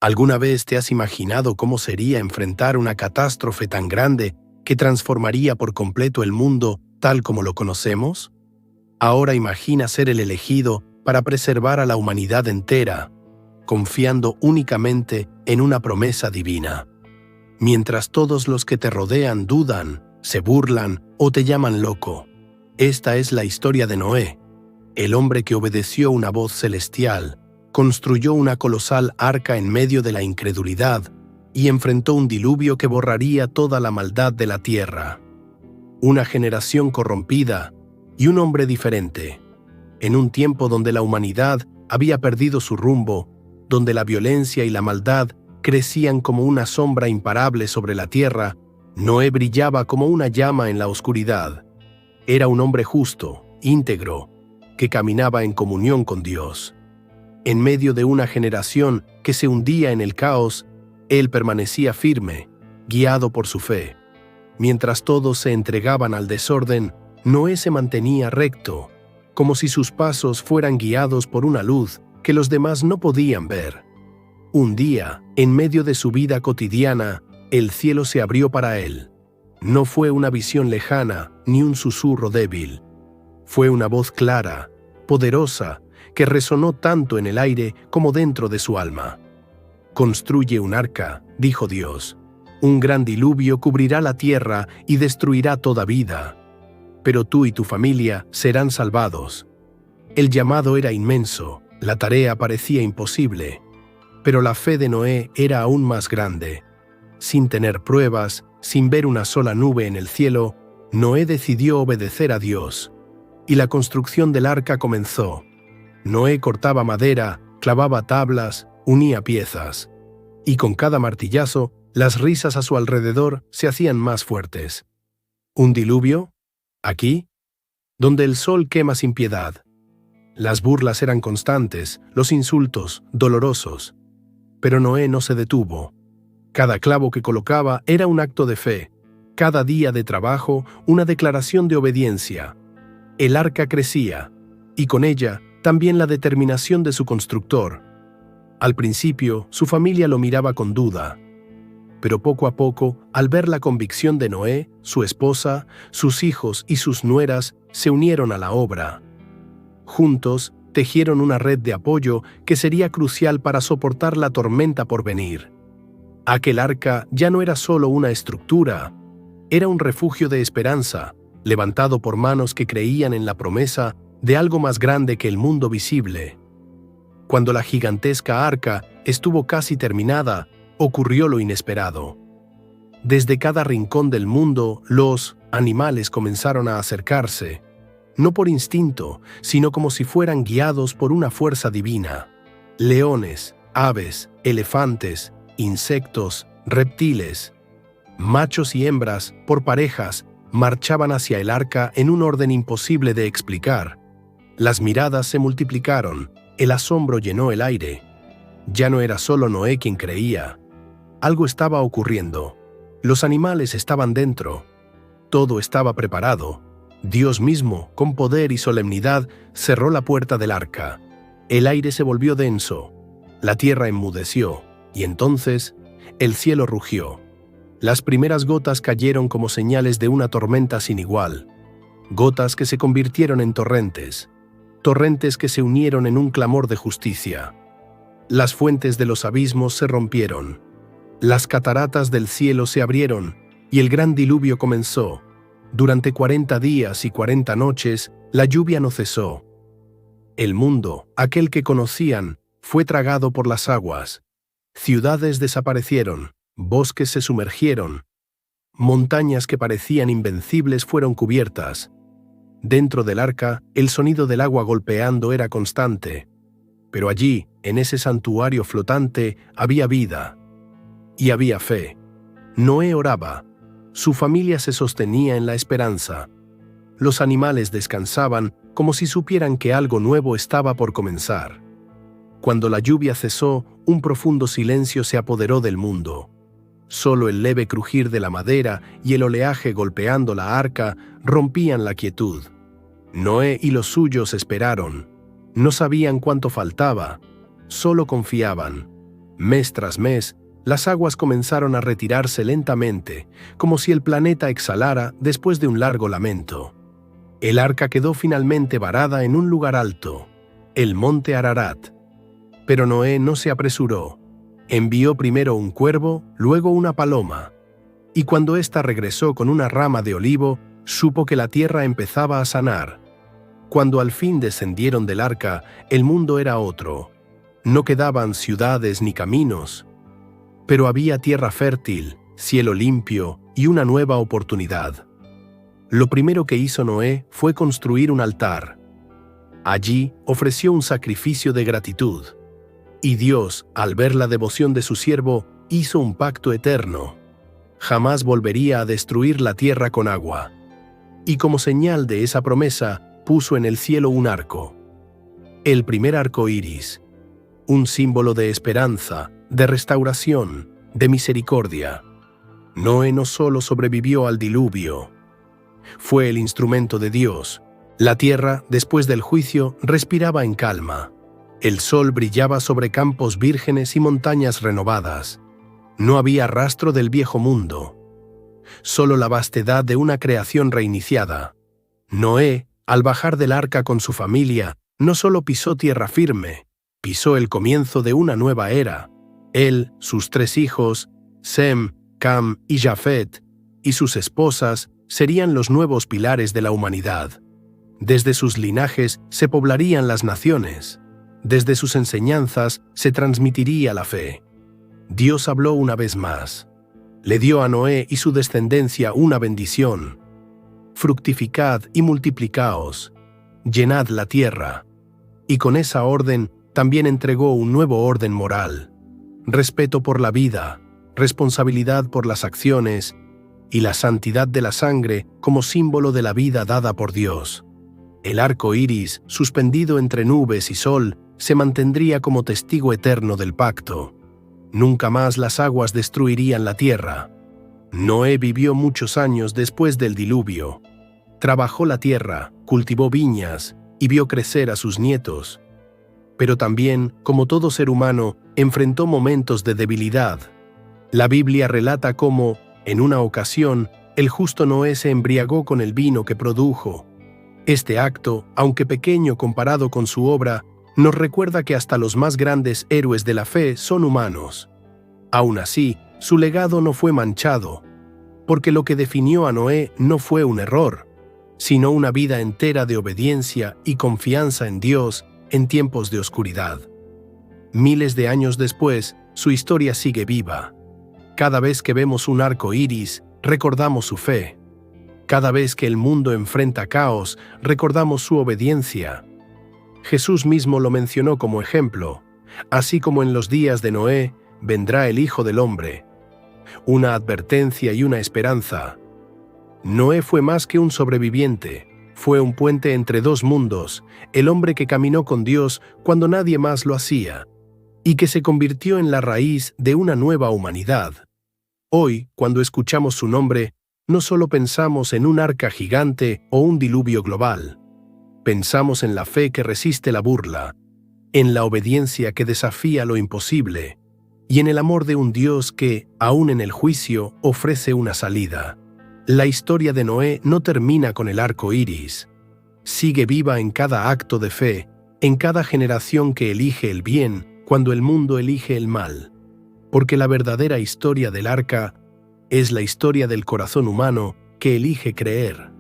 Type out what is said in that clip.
¿Alguna vez te has imaginado cómo sería enfrentar una catástrofe tan grande que transformaría por completo el mundo tal como lo conocemos? Ahora imagina ser el elegido para preservar a la humanidad entera, confiando únicamente en una promesa divina. Mientras todos los que te rodean dudan, se burlan o te llaman loco. Esta es la historia de Noé, el hombre que obedeció una voz celestial, construyó una colosal arca en medio de la incredulidad y enfrentó un diluvio que borraría toda la maldad de la tierra. Una generación corrompida y un hombre diferente. En un tiempo donde la humanidad había perdido su rumbo, donde la violencia y la maldad crecían como una sombra imparable sobre la tierra, Noé brillaba como una llama en la oscuridad. Era un hombre justo, íntegro, que caminaba en comunión con Dios. En medio de una generación que se hundía en el caos, él permanecía firme, guiado por su fe. Mientras todos se entregaban al desorden, Noé se mantenía recto, como si sus pasos fueran guiados por una luz que los demás no podían ver. Un día, en medio de su vida cotidiana, el cielo se abrió para él. No fue una visión lejana ni un susurro débil. Fue una voz clara, poderosa, que resonó tanto en el aire como dentro de su alma. «Construye un arca», dijo Dios. «Un gran diluvio cubrirá la tierra y destruirá toda vida. Pero tú y tu familia serán salvados». El llamado era inmenso, la tarea parecía imposible. Pero la fe de Noé era aún más grande. Sin tener pruebas, sin ver una sola nube en el cielo, Noé decidió obedecer a Dios. Y la construcción del arca comenzó. Noé cortaba madera, clavaba tablas, unía piezas. Y con cada martillazo, las risas a su alrededor se hacían más fuertes. ¿Un diluvio? ¿Aquí? Donde el sol quema sin piedad. Las burlas eran constantes, los insultos dolorosos. Pero Noé no se detuvo. Cada clavo que colocaba era un acto de fe, cada día de trabajo una declaración de obediencia. El arca crecía, y con ella también la determinación de su constructor. Al principio, su familia lo miraba con duda. Pero poco a poco, al ver la convicción de Noé, su esposa, sus hijos y sus nueras se unieron a la obra. Juntos, tejieron una red de apoyo que sería crucial para soportar la tormenta por venir. Aquel arca ya no era solo una estructura, era un refugio de esperanza, levantado por manos que creían en la promesa de algo más grande que el mundo visible. Cuando la gigantesca arca estuvo casi terminada, ocurrió lo inesperado. Desde cada rincón del mundo, los animales comenzaron a acercarse, no por instinto, sino como si fueran guiados por una fuerza divina. Leones, aves, elefantes, insectos, reptiles, machos y hembras, por parejas, marchaban hacia el arca en un orden imposible de explicar. Las miradas se multiplicaron, el asombro llenó el aire. Ya no era solo Noé quien creía. Algo estaba ocurriendo. Los animales estaban dentro. Todo estaba preparado. Dios mismo, con poder y solemnidad, cerró la puerta del arca. El aire se volvió denso. La tierra enmudeció, y entonces el cielo rugió. Las primeras gotas cayeron como señales de una tormenta sin igual. Gotas que se convirtieron en torrentes. Torrentes que se unieron en un clamor de justicia. Las fuentes de los abismos se rompieron. Las cataratas del cielo se abrieron, y el gran diluvio comenzó. Durante 40 días y 40 noches, la lluvia no cesó. El mundo, aquel que conocían, fue tragado por las aguas. Ciudades desaparecieron, bosques se sumergieron, montañas que parecían invencibles fueron cubiertas. Dentro del arca, el sonido del agua golpeando era constante. Pero allí, en ese santuario flotante, había vida. Y había fe. Noé oraba. Su familia se sostenía en la esperanza. Los animales descansaban como si supieran que algo nuevo estaba por comenzar. Cuando la lluvia cesó, un profundo silencio se apoderó del mundo. Solo el leve crujir de la madera y el oleaje golpeando la arca rompían la quietud. Noé y los suyos esperaron. No sabían cuánto faltaba, solo confiaban. Mes tras mes, las aguas comenzaron a retirarse lentamente, como si el planeta exhalara después de un largo lamento. El arca quedó finalmente varada en un lugar alto, el monte Ararat. Pero Noé no se apresuró. Envió primero un cuervo, luego una paloma. Y cuando ésta regresó con una rama de olivo, supo que la tierra empezaba a sanar. Cuando al fin descendieron del arca, el mundo era otro. No quedaban ciudades ni caminos, pero había tierra fértil, cielo limpio y una nueva oportunidad. Lo primero que hizo Noé fue construir un altar. Allí ofreció un sacrificio de gratitud. Y Dios, al ver la devoción de su siervo, hizo un pacto eterno. Jamás volvería a destruir la tierra con agua. Y como señal de esa promesa, puso en el cielo un arco. El primer arco iris, un símbolo de esperanza, de restauración, de misericordia. Noé no solo sobrevivió al diluvio, fue el instrumento de Dios. La tierra, después del juicio, respiraba en calma. El sol brillaba sobre campos vírgenes y montañas renovadas. No había rastro del viejo mundo, solo la vastedad de una creación reiniciada. Noé, al bajar del arca con su familia, no solo pisó tierra firme, pisó el comienzo de una nueva era. Él, sus 3 hijos, Sem, Cam y Jafet, y sus esposas, serían los nuevos pilares de la humanidad. Desde sus linajes se poblarían las naciones. Desde sus enseñanzas se transmitiría la fe. Dios habló una vez más. Le dio a Noé y su descendencia una bendición. Fructificad y multiplicaos, llenad la tierra. Y con esa orden también entregó un nuevo orden moral. Respeto por la vida, responsabilidad por las acciones y la santidad de la sangre como símbolo de la vida dada por Dios. El arco iris, suspendido entre nubes y sol, se mantendría como testigo eterno del pacto. Nunca más las aguas destruirían la tierra. Noé vivió muchos años después del diluvio. Trabajó la tierra, cultivó viñas y vio crecer a sus nietos. Pero también, como todo ser humano, enfrentó momentos de debilidad. La Biblia relata cómo, en una ocasión, el justo Noé se embriagó con el vino que produjo. Este acto, aunque pequeño comparado con su obra, nos recuerda que hasta los más grandes héroes de la fe son humanos. Aún así, su legado no fue manchado, porque lo que definió a Noé no fue un error, sino una vida entera de obediencia y confianza en Dios en tiempos de oscuridad. Miles de años después, su historia sigue viva. Cada vez que vemos un arco iris, recordamos su fe. Cada vez que el mundo enfrenta caos, recordamos su obediencia. Jesús mismo lo mencionó como ejemplo. Así como en los días de Noé, vendrá el Hijo del Hombre. Una advertencia y una esperanza. Noé fue más que un sobreviviente. Fue un puente entre 2 mundos, el hombre que caminó con Dios cuando nadie más lo hacía, y que se convirtió en la raíz de una nueva humanidad. Hoy, cuando escuchamos su nombre, no solo pensamos en un arca gigante o un diluvio global. Pensamos en la fe que resiste la burla, en la obediencia que desafía lo imposible, y en el amor de un Dios que, aún en el juicio, ofrece una salida. La historia de Noé no termina con el arco iris. Sigue viva en cada acto de fe, en cada generación que elige el bien cuando el mundo elige el mal. Porque la verdadera historia del arca es la historia del corazón humano que elige creer.